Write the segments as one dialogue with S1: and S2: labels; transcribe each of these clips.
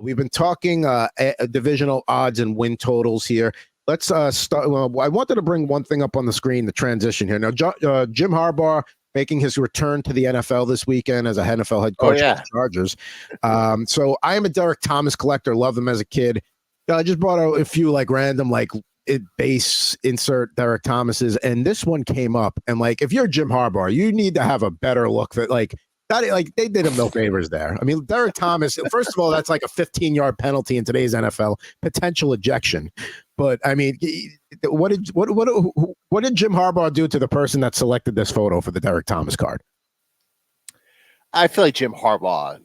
S1: We've been talking divisional odds and win totals here. Let's start. Well, I wanted to bring one thing up on the screen, the transition here. Now, Jim Harbaugh making his return to the NFL this weekend as a NFL head coach for the Chargers. So I am a Derek Thomas collector. Loved him as a kid. I just brought out a few like random base insert Derek Thomas's, and this one came up. And like, if you're Jim Harbaugh, you need to have a better look that they did him no favors there. I mean, Derek Thomas, first of all, that's like a 15-yard penalty in today's NFL, potential ejection. But I mean, what did Jim Harbaugh do to the person that selected this photo for the Derek Thomas card?
S2: I feel like Jim Harbaugh,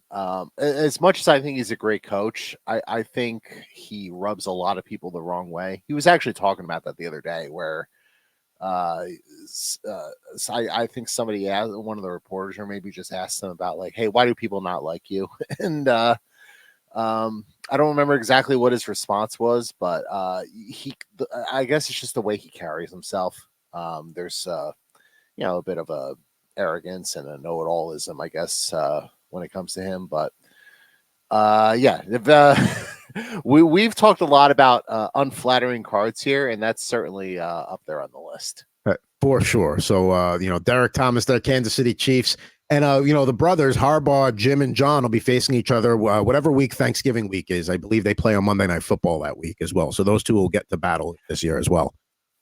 S2: as much as I think he's a great coach, I think he rubs a lot of people the wrong way. He was actually talking about that the other day where I think somebody asked, one of the reporters or maybe just asked him about like, hey, why do people not like you? And I don't remember exactly what his response was, but I guess it's just the way he carries himself. There's a bit of a arrogance and a know-it-allism, I guess, when it comes to him. But we've talked a lot about unflattering cards here, and that's certainly up there on the list.
S1: For sure. So, Derek Thomas, the Kansas City Chiefs, and, the brothers, Harbaugh, Jim, and John will be facing each other whatever week Thanksgiving week is. I believe they play on Monday Night Football that week as well. So those two will get to battle this year as well.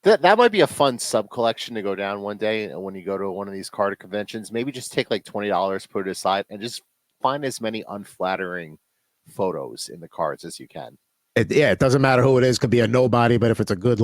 S2: That might be a fun sub collection to go down one day when you go to one of these card conventions. Maybe just take like $20, put it aside, and just find as many unflattering photos in the cards as you can.
S1: It doesn't matter who it is. Could be a nobody, but if it's a good,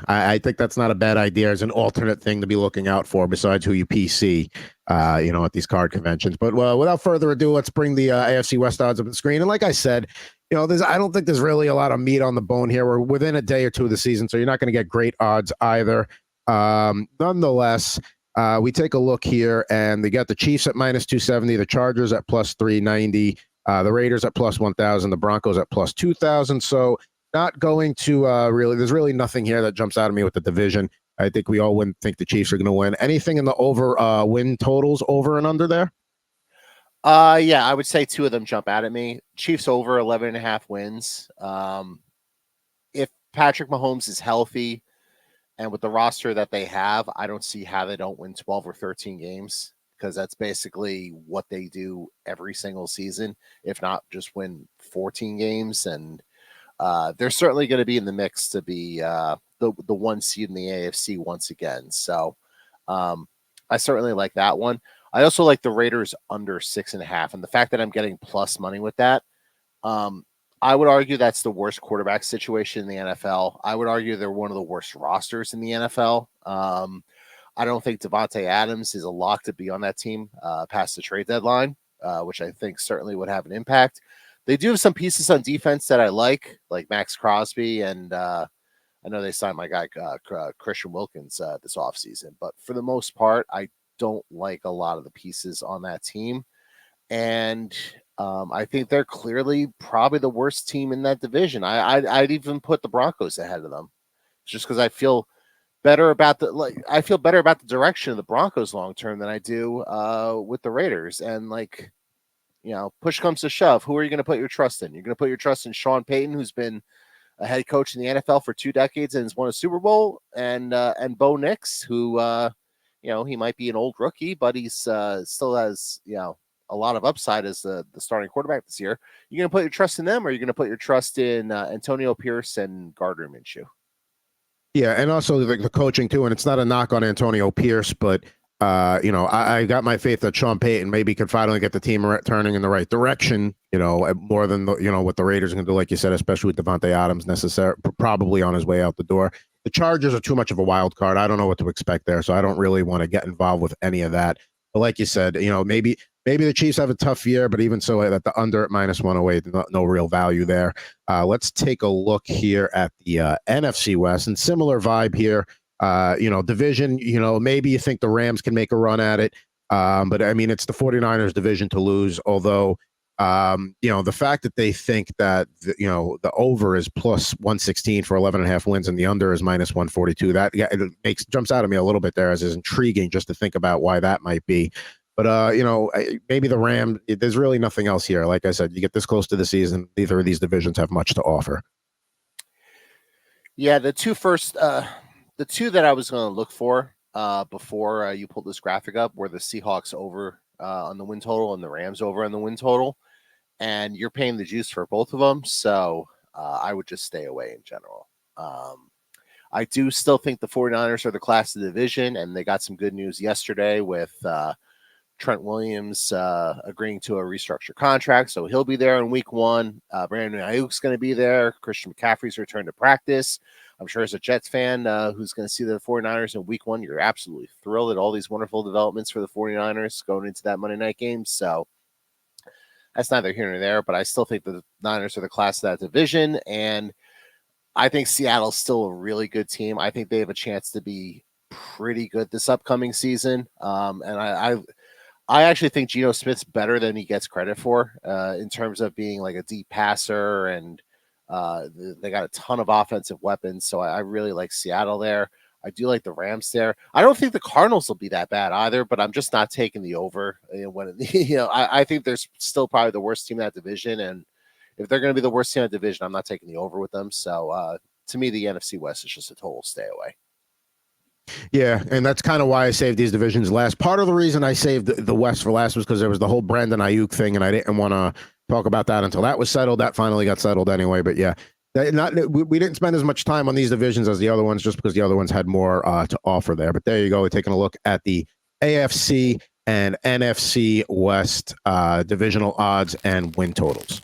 S1: I think that's not a bad idea as an alternate thing to be looking out for besides who you PC, at these card conventions. But without further ado, let's bring the AFC West odds up on the screen. And like I said, I don't think there's really a lot of meat on the bone here. We're within a day or two of the season, so you're not going to get great odds either. Nonetheless, we take a look here, and they got the Chiefs at -270, the Chargers at +390. The Raiders at +1,000, the Broncos at +2,000. So not going to there's really nothing here that jumps out at me with the division. I think we all think the Chiefs are going to win. Anything in the over win totals, over and under there?
S2: I would say two of them jump out at me. Chiefs over 11.5 wins. If Patrick Mahomes is healthy and with the roster that they have, I don't see how they don't win 12 or 13 games. Because that's basically what they do every single season, if not just win 14 games. And they're certainly going to be in the mix to be the one seed in the AFC once again. So I certainly like that one. I also like the Raiders under 6.5. And the fact that I'm getting plus money with that, I would argue that's the worst quarterback situation in the NFL. I would argue they're one of the worst rosters in the NFL. I don't think Devontae Adams is a lock to be on that team past the trade deadline, which I think certainly would have an impact. They do have some pieces on defense that I like Max Crosby, and I know they signed my guy Christian Wilkins this offseason. But for the most part, I don't like a lot of the pieces on that team. And I think they're clearly probably the worst team in that division. I'd even put the Broncos ahead of them just because I feel better about the direction of the Broncos long term than I do with the Raiders. And push comes to shove, who are you going to put your trust in? You're going to put your trust in Sean Payton, who's been a head coach in the NFL for 2 decades and has won a Super Bowl, and Bo Nix, who he might be an old rookie, but he's still has a lot of upside as the starting quarterback this year. You're going to put your trust in them, or you're going to put your trust in Antonio Pierce and Gardner Minshew?
S1: Yeah, and also the coaching too, and it's not a knock on Antonio Pierce, but I got my faith that Sean Payton maybe could finally get the team turning in the right direction, more than what the Raiders are going to do, like you said, especially with Devontae Adams probably on his way out the door. The Chargers are too much of a wild card. I don't know what to expect there, so I don't really want to get involved with any of that. But like you said, maybe the Chiefs have a tough year, but even so, at the under at -108, no real value there. Let's take a look here at the NFC West, and similar vibe here. Division, maybe you think the Rams can make a run at it. But I mean, it's the 49ers division to lose, although, the fact that they think that, the over is +116 for 11.5 wins and the under is -142, that jumps out at me a little bit there as is intriguing just to think about why that might be. But maybe the Rams. There's really nothing else here. Like I said, you get this close to the season, neither of these divisions have much to offer.
S2: Yeah, the two that I was going to look for before you pulled this graphic up were the Seahawks over on the win total and the Rams over on the win total, and you're paying the juice for both of them, so I would just stay away in general. I do still think the 49ers are the class of the division, and they got some good news yesterday with Trent Williams agreeing to a restructured contract, so he'll be there in week 1. Brandon Ayuk's going to be there. Christian McCaffrey's returned to practice. I'm sure as a Jets fan who's going to see the 49ers in week 1, you're absolutely thrilled at all these wonderful developments for the 49ers going into that Monday night game. So that's neither here nor there, but I still think the Niners are the class of that division, and I think Seattle's still a really good team. I think they have a chance to be pretty good this upcoming season, and I actually think Geno Smith's better than he gets credit for in terms of being like a deep passer, and they got a ton of offensive weapons. So I really like Seattle there. I do like the Rams there. I don't think the Cardinals will be that bad either, but I'm just not taking the over. I think they're still probably the worst team in that division, and if they're going to be the worst team in that division, I'm not taking the over with them. So to me, the NFC West is just a total stay away.
S1: Yeah, and that's kind of why I saved these divisions last. Part of the reason I saved the West for last was because there was the whole Brandon Ayuk thing, and I didn't want to talk about that until that was settled. That finally got settled anyway. But yeah, we didn't spend as much time on these divisions as the other ones, just because the other ones had more to offer there. But there you go. We're taking a look at the AFC and NFC West divisional odds and win totals.